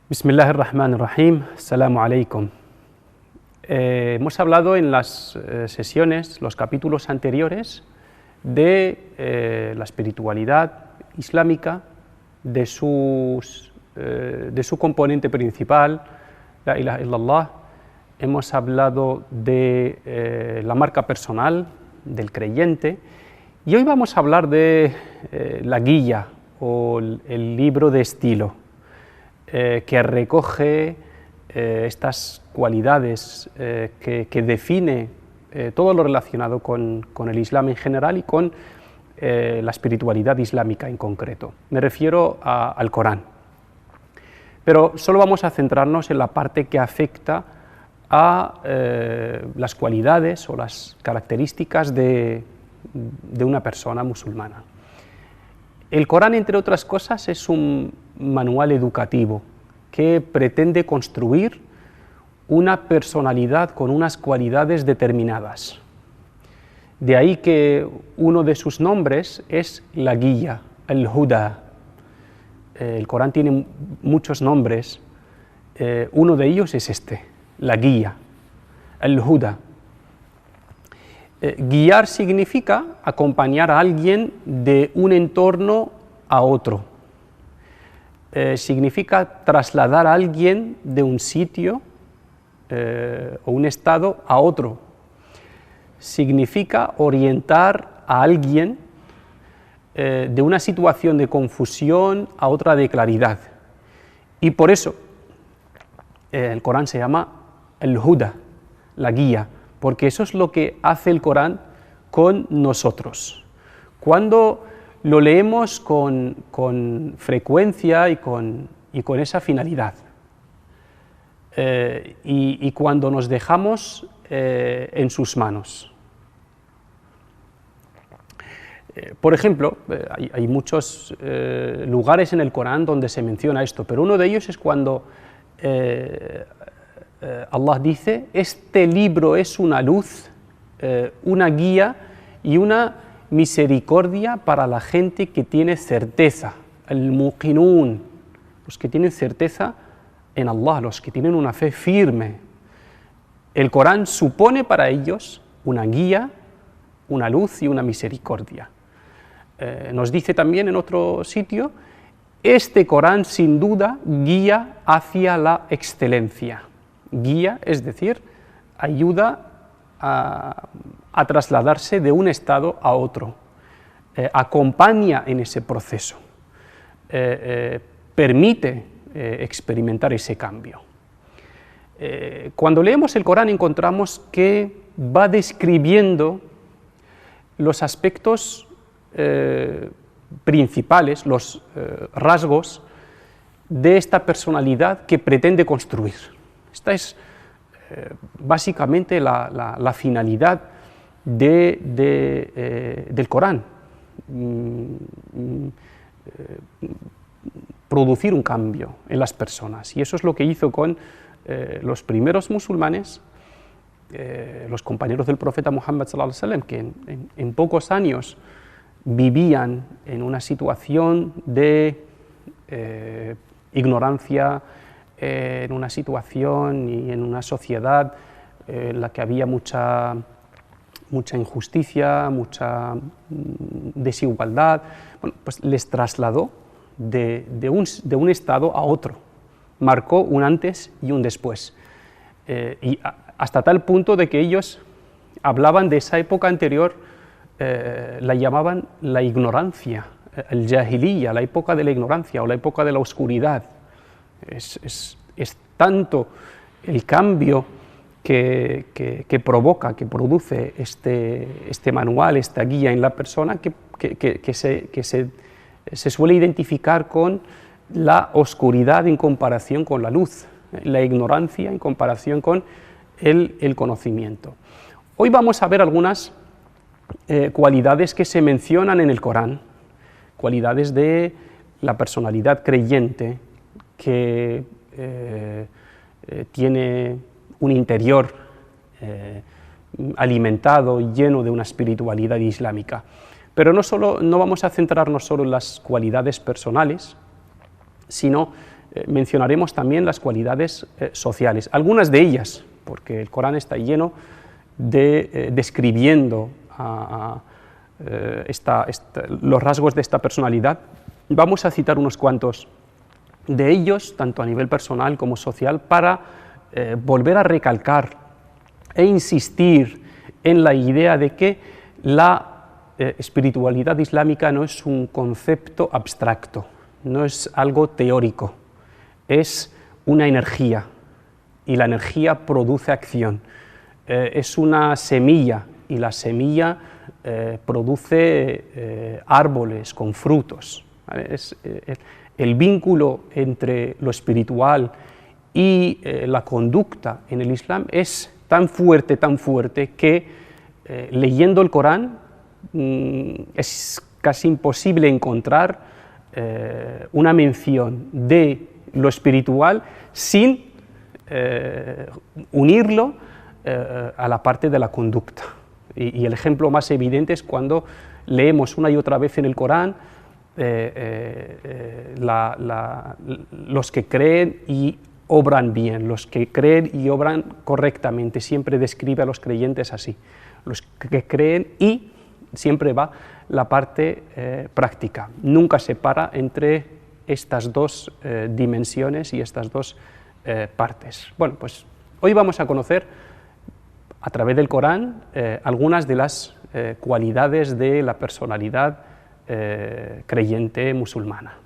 Bismillahirrahmanirrahim, Assalamu alaikum. Hemos hablado en las sesiones, los capítulos anteriores, de la espiritualidad islámica, de su componente principal, la ilaha illallah. Hemos hablado de la marca personal del creyente y hoy vamos a hablar de la guía o el libro de estilo que recoge estas cualidades que define todo lo relacionado con el Islam en general y con la espiritualidad islámica en concreto. Me refiero al Corán. Pero solo vamos a centrarnos en la parte que afecta a las cualidades o las características de una persona musulmana. El Corán, entre otras cosas, es un manual educativo que pretende construir una personalidad con unas cualidades determinadas. De ahí que uno de sus nombres es la guía, el Huda. El Corán tiene muchos nombres, uno de ellos es este, la guía, el Huda. Guiar significa acompañar a alguien de un entorno a otro. Significa trasladar a alguien de un sitio o un estado a otro. Significa orientar a alguien de una situación de confusión a otra de claridad. Y por eso el Corán se llama el Huda, la guía, porque eso es lo que hace el Corán con nosotros. Cuando lo leemos con frecuencia y con esa finalidad, y cuando nos dejamos en sus manos. Por ejemplo, hay muchos lugares en el Corán donde se menciona esto, pero uno de ellos es cuando Allah dice: este libro es una luz, una guía y una misericordia para la gente que tiene certeza, al-muqinun, los que tienen certeza en Allah, los que tienen una fe firme. El Corán supone para ellos una guía, una luz y una misericordia. Nos dice también en otro sitio: este Corán sin duda guía hacia la excelencia. Guía, es decir, ayuda a trasladarse de un estado a otro, acompaña en ese proceso, permite experimentar ese cambio. Cuando leemos el Corán encontramos que va describiendo los aspectos principales, los rasgos de esta personalidad que pretende construir. Esta es básicamente la finalidad del Corán, producir un cambio en las personas, y eso es lo que hizo con los primeros musulmanes, los compañeros del profeta Muhammad sallallahu alaihi wasallam, que en pocos años vivían en una situación de ignorancia, en una situación y en una sociedad en la que había mucha injusticia, mucha desigualdad. Bueno, pues les trasladó de un estado a otro, marcó un antes y un después, y hasta tal punto de que ellos hablaban de esa época anterior, la llamaban la ignorancia, el jahiliya, la época de la ignorancia o la época de la oscuridad. Es tanto el cambio que provoca, que produce este manual, esta guía en la persona, que se suele identificar con la oscuridad en comparación con la luz, la ignorancia en comparación con el conocimiento. Hoy vamos a ver algunas cualidades que se mencionan en el Corán, cualidades de la personalidad creyente que tiene un interior alimentado y lleno de una espiritualidad islámica. Pero no vamos a centrarnos solo en las cualidades personales, sino mencionaremos también las cualidades sociales, algunas de ellas, porque el Corán está lleno de describiendo los rasgos de esta personalidad. Vamos a citar unos cuantos de ellos, tanto a nivel personal como social, para volver a recalcar e insistir en la idea de que la espiritualidad islámica no es un concepto abstracto, no es algo teórico, es una energía, y la energía produce acción. Es una semilla, y la semilla produce árboles con frutos, ¿vale? El vínculo entre lo espiritual y la conducta en el Islam es tan fuerte que leyendo el Corán es casi imposible encontrar una mención de lo espiritual sin unirlo a la parte de la conducta. Y el ejemplo más evidente es cuando leemos una y otra vez en el Corán los que creen y obran bien, los que creen y obran correctamente. Siempre describe a los creyentes así, los que creen, y siempre va la parte práctica. Nunca separa entre estas dos dimensiones y estas dos partes. Bueno, pues hoy vamos a conocer a través del Corán algunas de las cualidades de la personalidad creyente musulmana.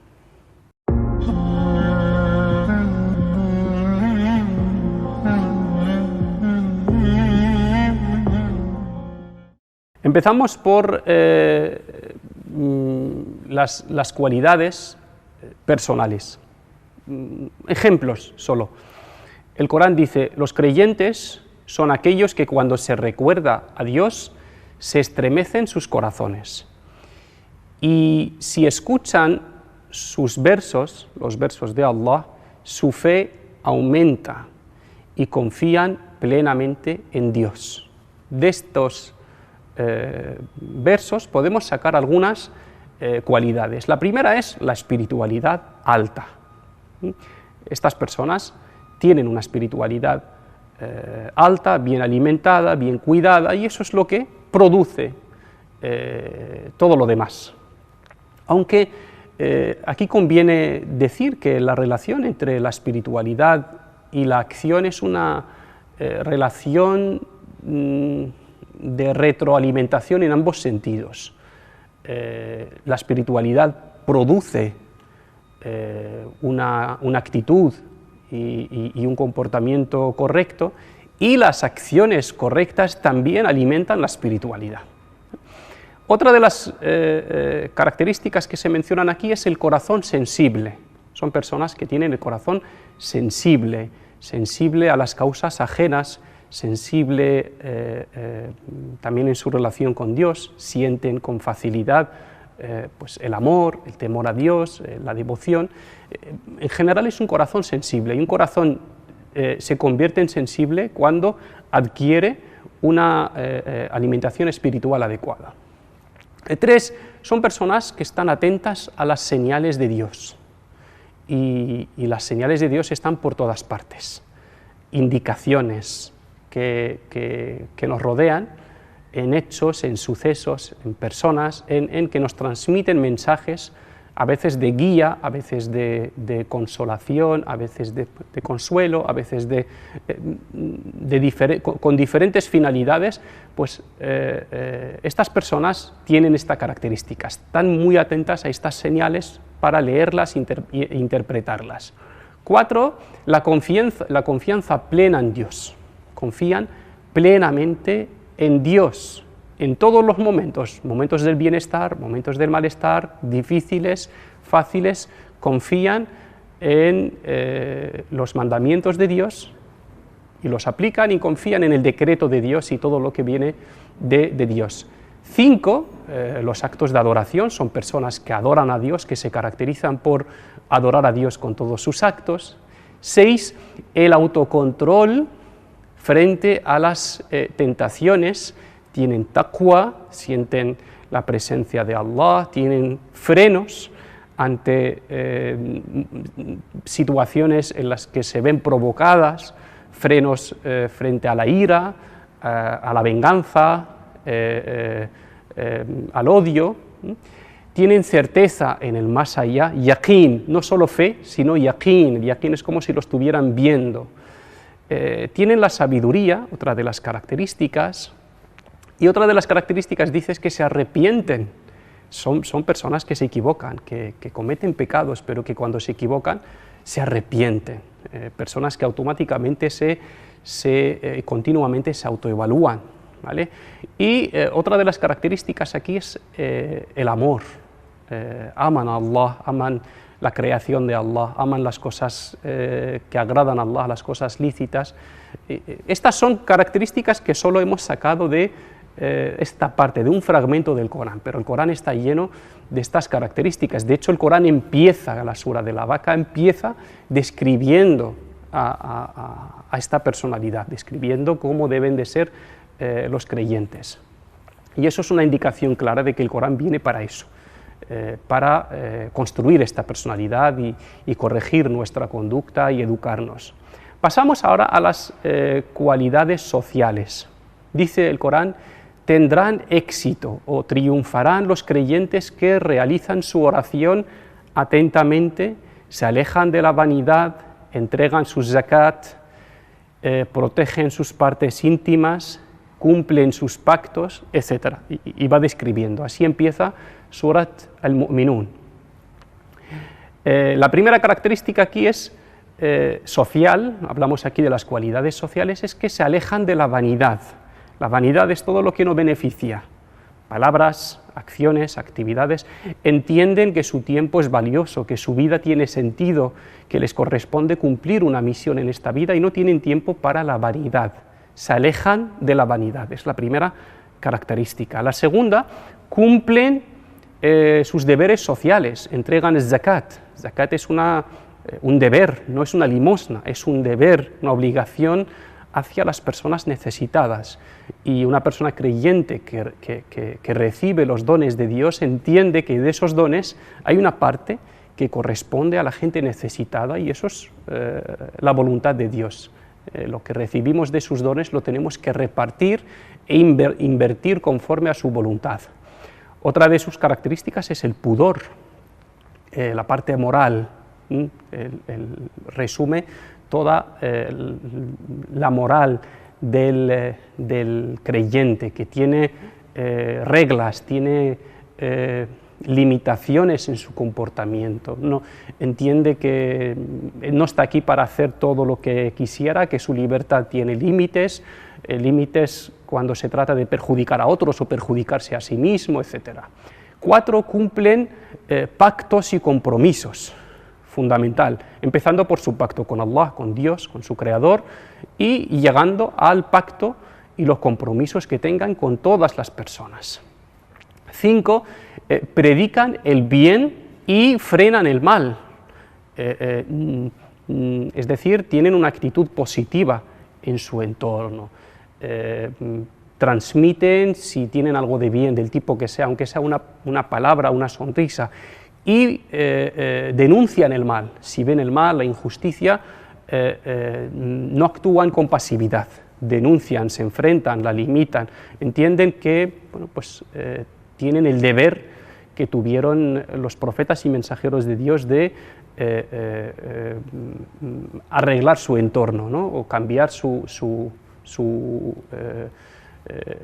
Empezamos por las cualidades personales. Ejemplos solo. El Corán dice: los creyentes son aquellos que cuando se recuerda a Dios se estremecen sus corazones. Y si escuchan sus versos, los versos de Allah, su fe aumenta y confían plenamente en Dios. De estos versos podemos sacar algunas cualidades. La primera es la espiritualidad alta. Estas personas tienen una espiritualidad alta, bien alimentada, bien cuidada, y eso es lo que produce todo lo demás. Aunque aquí conviene decir que la relación entre la espiritualidad y la acción es una relación de retroalimentación en ambos sentidos. La espiritualidad produce una actitud y un comportamiento correcto, y las acciones correctas también alimentan la espiritualidad. Otra de las características que se mencionan aquí es el corazón sensible. Son personas que tienen el corazón sensible, sensible a las causas ajenas, sensible también en su relación con Dios, sienten con facilidad pues el amor, el temor a Dios, la devoción. En general es un corazón sensible, y un corazón se convierte en sensible cuando adquiere una alimentación espiritual adecuada. 3, son personas que están atentas a las señales de Dios, y las señales de Dios están por todas partes, indicaciones que nos rodean en hechos, en sucesos, en personas, en que nos transmiten mensajes, a veces de guía, a veces de consolación, a veces de consuelo, a veces con diferentes finalidades. Pues estas personas tienen esta característica, están muy atentas a estas señales para leerlas e interpretarlas. 4, la confianza plena en Dios. Confían plenamente en Dios en todos los momentos, momentos del bienestar, momentos del malestar, difíciles, fáciles. Confían en los mandamientos de Dios y los aplican, y confían en el decreto de Dios y todo lo que viene de Dios. 5, los actos de adoración. Son personas que adoran a Dios, que se caracterizan por adorar a Dios con todos sus actos. 6, el autocontrol frente a las tentaciones. Tienen taqwa, sienten la presencia de Allah, tienen frenos ante situaciones en las que se ven provocadas, frenos frente a la ira, a la venganza, al odio. Tienen certeza en el más allá, yaqín, no solo fe, sino yaqín. Yaqín es como si lo estuvieran viendo. Tienen la sabiduría, otra de las características, y otra de las características dice es que se arrepienten. Son personas que se equivocan, que cometen pecados, pero que cuando se equivocan se arrepienten. Personas que automáticamente continuamente se autoevalúan, ¿vale? Y otra de las características aquí es el amor. Aman a Allah, aman la creación de Allah, aman las cosas que agradan a Allah, las cosas lícitas. Estas son características que solo hemos sacado de esta parte, de un fragmento del Corán, pero el Corán está lleno de estas características. De hecho, el Corán empieza, la sura de la vaca empieza describiendo a esta personalidad, describiendo cómo deben de ser los creyentes. Y eso es una indicación clara de que el Corán viene para eso, para construir esta personalidad y corregir nuestra conducta y educarnos. Pasamos ahora a las cualidades sociales. Dice el Corán: tendrán éxito o triunfarán los creyentes que realizan su oración atentamente, se alejan de la vanidad, entregan sus zakat, protegen sus partes íntimas, cumplen sus pactos, etc. Y va describiendo. Así empieza Surat al-Mu'minun. La primera característica aquí es social, hablamos aquí de las cualidades sociales, es que se alejan de la vanidad. La vanidad es todo lo que no beneficia. Palabras, acciones, actividades. Entienden que su tiempo es valioso, que su vida tiene sentido, que les corresponde cumplir una misión en esta vida y no tienen tiempo para la vanidad. Se alejan de la vanidad, es la primera característica. La segunda, cumplen sus deberes sociales, entregan zakat. Zakat es un deber, no es una limosna, es un deber, una obligación hacia las personas necesitadas. Y una persona creyente que recibe los dones de Dios entiende que de esos dones hay una parte que corresponde a la gente necesitada y eso es la voluntad de Dios. Lo que recibimos de sus dones lo tenemos que repartir e invertir conforme a su voluntad. Otra de sus características es el pudor, la parte moral. Resume toda la moral del creyente, que tiene reglas, tiene limitaciones en su comportamiento, no, entiende que no está aquí para hacer todo lo que quisiera, que su libertad tiene límites, límites cuando se trata de perjudicar a otros o perjudicarse a sí mismo, etc. 4. Cumplen pactos y compromisos, fundamental, empezando por su pacto con Allah, con Dios, con su Creador, y llegando al pacto y los compromisos que tengan con todas las personas. 5. Predican el bien y frenan el mal, es decir, tienen una actitud positiva en su entorno, transmiten si tienen algo de bien, del tipo que sea, aunque sea una palabra, una sonrisa, y denuncian el mal. Si ven el mal, la injusticia, no actúan con pasividad, denuncian, se enfrentan, la limitan, entienden que tienen el deber que tuvieron los profetas y mensajeros de Dios de arreglar su entorno, ¿no? O cambiar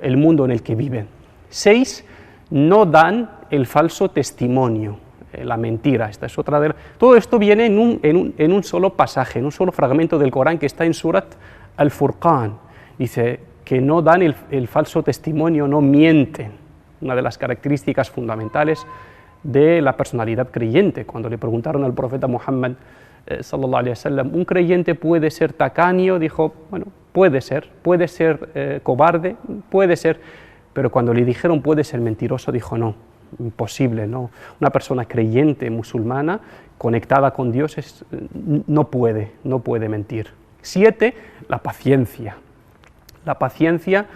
el mundo en el que viven. 6. No dan el falso testimonio, la mentira. Esta es otra de todo esto viene en un solo pasaje, en un solo fragmento del Corán que está en Surat al-Furqan. Dice que no dan el falso testimonio, no mienten. Una de las características fundamentales de la personalidad creyente. Cuando le preguntaron al profeta Muhammad sallallahu alaihi wasallam, ¿un creyente puede ser tacaño? Dijo, bueno, puede ser cobarde, puede ser, pero cuando le dijeron puede ser mentiroso, dijo no, imposible, no. Una persona creyente, musulmana, conectada con Dios, no puede mentir. 7. La paciencia. La paciencia,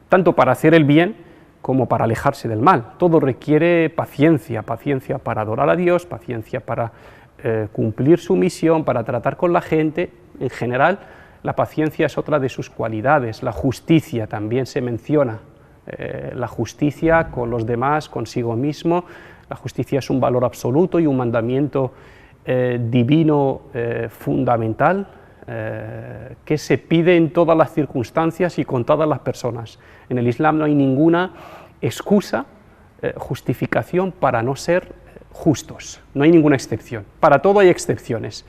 tanto para hacer el bien como para alejarse del mal. Todo requiere paciencia, paciencia para adorar a Dios, paciencia para cumplir su misión, para tratar con la gente. En general, la paciencia es otra de sus cualidades. La justicia también se menciona. La justicia con los demás, consigo mismo. La justicia es un valor absoluto y un mandamiento divino fundamental que se pide en todas las circunstancias y con todas las personas. En el Islam no hay ninguna excusa, justificación para no ser justos, no hay ninguna excepción. Para todo hay excepciones,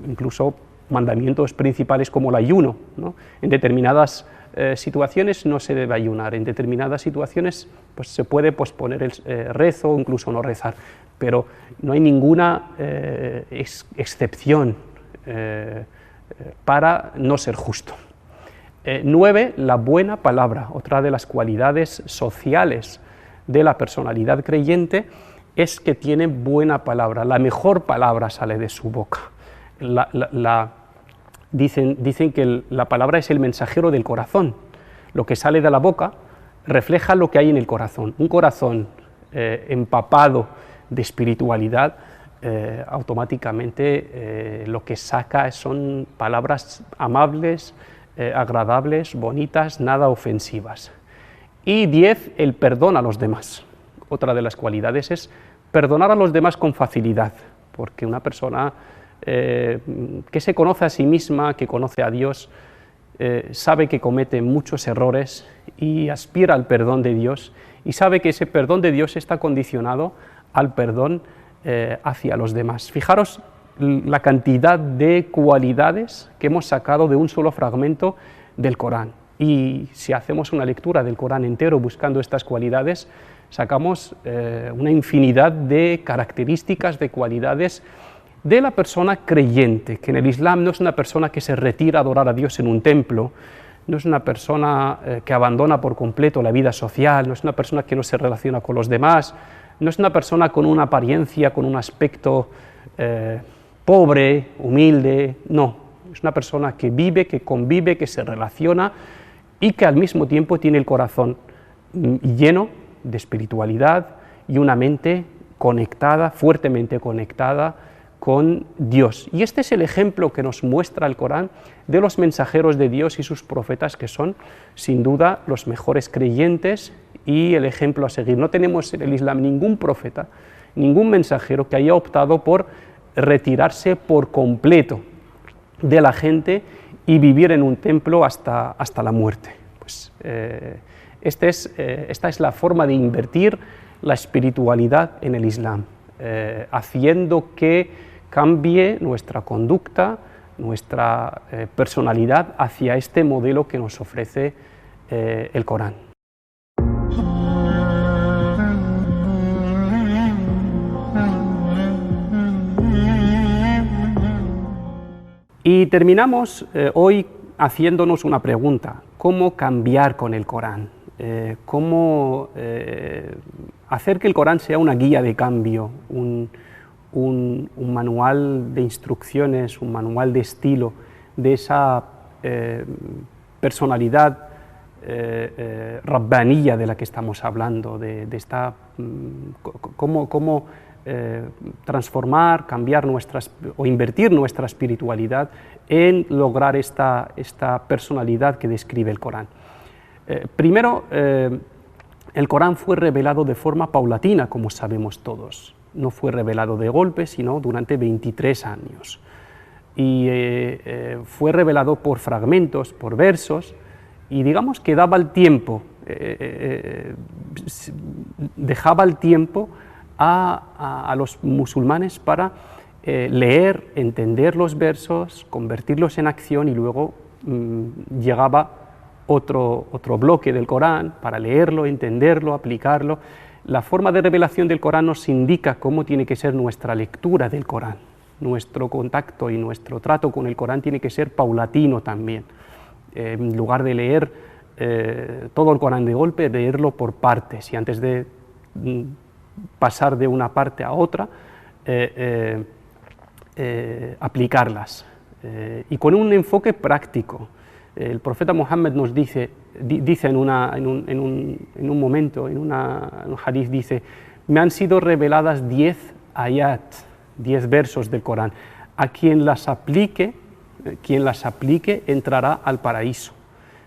incluso mandamientos principales como el ayuno, ¿no? En determinadas situaciones no se debe ayunar, en determinadas situaciones pues, se puede posponer el rezo o incluso no rezar, pero no hay ninguna excepción para no ser justo. 9. La buena palabra. Otra de las cualidades sociales de la personalidad creyente es que tiene buena palabra, la mejor palabra sale de su boca. Dicen que la palabra es el mensajero del corazón. Lo que sale de la boca refleja lo que hay en el corazón. Un corazón empapado de espiritualidad, automáticamente lo que saca son palabras amables, agradables, bonitas, nada ofensivas. Y 10, el perdón a los demás. Otra de las cualidades es perdonar a los demás con facilidad, porque una persona que se conoce a sí misma, que conoce a Dios, sabe que comete muchos errores y aspira al perdón de Dios, y sabe que ese perdón de Dios está condicionado al perdón hacia los demás. Fijaros la cantidad de cualidades que hemos sacado de un solo fragmento del Corán, y si hacemos una lectura del Corán entero buscando estas cualidades, sacamos una infinidad de características, de cualidades de la persona creyente, que en el Islam no es una persona que se retira a adorar a Dios en un templo, no es una persona que abandona por completo la vida social, no es una persona que no se relaciona con los demás, no es una persona con una apariencia, con un aspecto pobre, humilde, no, es una persona que vive, que convive, que se relaciona y que al mismo tiempo tiene el corazón lleno de espiritualidad y una mente conectada, fuertemente conectada con Dios. Y este es el ejemplo que nos muestra el Corán de los mensajeros de Dios y sus profetas, que son sin duda los mejores creyentes y el ejemplo a seguir. No tenemos en el Islam ningún profeta, ningún mensajero que haya optado por retirarse por completo de la gente y vivir en un templo hasta la muerte. Pues, esta es la forma de invertir la espiritualidad en el Islam, haciendo que cambie nuestra conducta, nuestra personalidad hacia este modelo que nos ofrece el Corán. Y terminamos hoy haciéndonos una pregunta: ¿cómo cambiar con el Corán? ¿Cómo hacer que el Corán sea una guía de cambio, un manual de instrucciones, un manual de estilo, de esa personalidad rabbanía de la que estamos hablando, de esta, cómo transformar, cambiar o invertir nuestra espiritualidad en lograr esta personalidad que describe el Corán. Primero, el Corán fue revelado de forma paulatina, como sabemos todos. No fue revelado de golpe, sino durante 23 años. Y fue revelado por fragmentos, por versos, y digamos que daba el tiempo, dejaba el tiempo a los musulmanes para leer, entender los versos, convertirlos en acción, y luego llegaba otro bloque del Corán para leerlo, entenderlo, aplicarlo. La forma de revelación del Corán nos indica cómo tiene que ser nuestra lectura del Corán. Nuestro contacto y nuestro trato con el Corán tiene que ser paulatino también. En lugar de leer todo el Corán de golpe, leerlo por partes, y antes de pasar de una parte a otra, aplicarlas. Y con un enfoque práctico. El profeta Muhammad nos dice en un momento, en un hadith, dice: me han sido reveladas 10 ayat, 10 versos del Corán. A quien las aplique entrará al paraíso.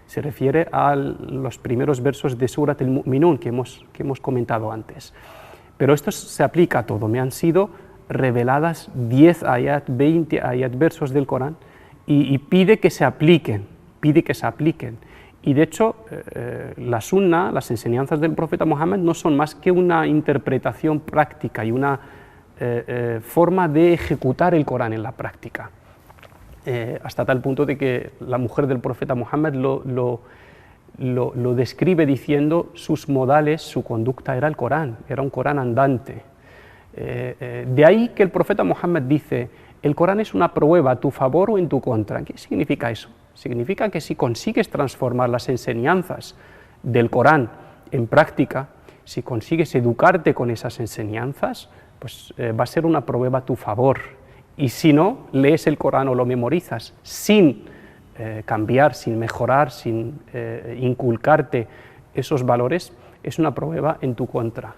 Se refiere a los primeros versos de Surat al-Mu'minun que hemos comentado antes. Pero esto se aplica a todo. Me han sido reveladas 10 ayat, 20 ayat, versos del Corán, y pide que se apliquen. Y de hecho, la sunna, las enseñanzas del profeta Muhammad, no son más que una interpretación práctica y una forma de ejecutar el Corán en la práctica. Hasta tal punto de que la mujer del profeta Muhammad lo describe diciendo: sus modales, su conducta era el Corán, era un Corán andante. De ahí que el profeta Muhammad dice: el Corán es una prueba a tu favor o en tu contra. ¿Qué significa eso? Significa que si consigues transformar las enseñanzas del Corán en práctica, si consigues educarte con esas enseñanzas, pues va a ser una prueba a tu favor. Y si no, lees el Corán o lo memorizas sin cambiar, sin mejorar, sin inculcarte esos valores, es una prueba en tu contra.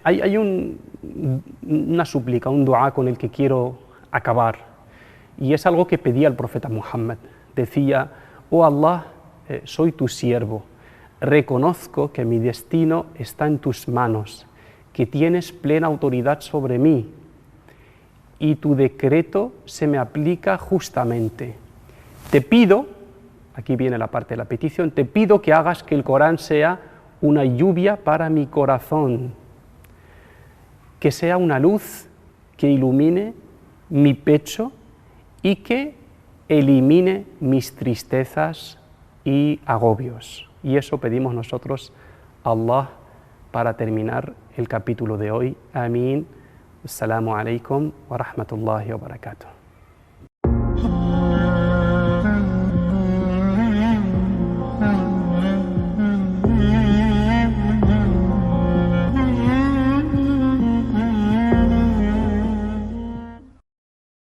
Hay una súplica, un dua con el que quiero acabar, y es algo que pedía el profeta Muhammad. Decía: oh Allah, soy tu siervo, reconozco que mi destino está en tus manos, que tienes plena autoridad sobre mí, y tu decreto se me aplica justamente. Te pido, aquí viene la parte de la petición, te pido que hagas que el Corán sea una lluvia para mi corazón, que sea una luz que ilumine mi pecho y que elimine mis tristezas y agobios. Y eso pedimos nosotros a Allah para terminar el capítulo de hoy. Amén. Assalamu alaikum wa rahmatullahi wa barakatuh.